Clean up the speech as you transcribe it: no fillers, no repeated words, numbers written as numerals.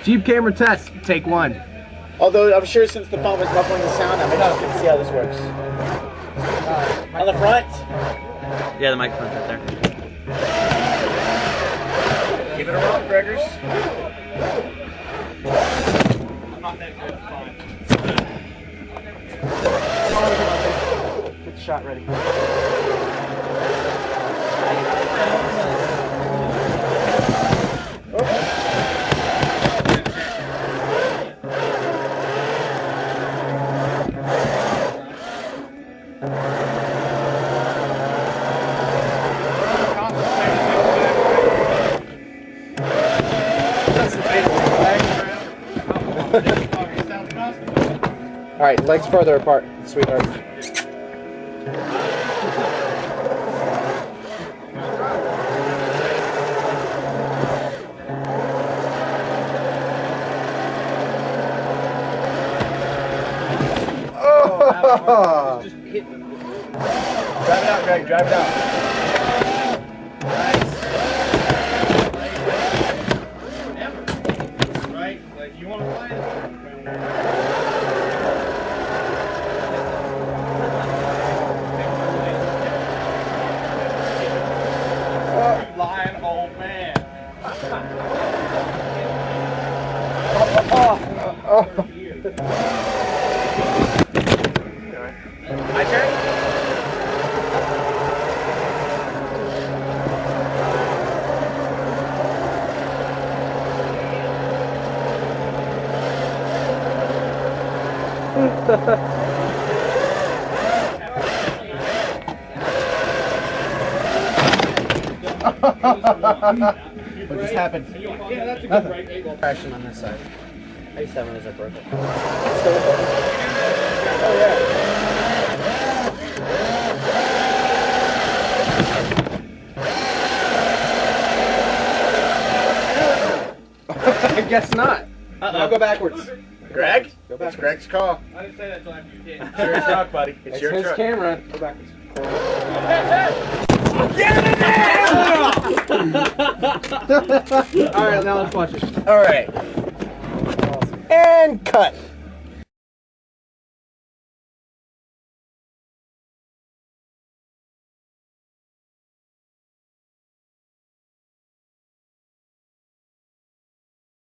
Jeep camera test, take one. Although I'm sure since the phone was muffling the sound, I'm interested to see how this works. On the front? Yeah, the microphone's right there. Give it a roll, Gregors. I'm not that good. Fine. Get the shot ready. All right, legs further apart, sweetheart. Oh! Just hit them. Drive it out, Greg. Drive it out. Nice. Right? Like, you want to fly this? Lying old man. My turn? What just happened? Yeah, that's a good right angle. Crashing on this side. I used to have one as a broken. Oh yeah. I guess not. I'll go backwards. Greg? Go back. It's Greg's call. I didn't say that till after you did. It's your truck, buddy. It's It's your his truck. camera. Go backwards. All right, now let's watch it. All right. And cut.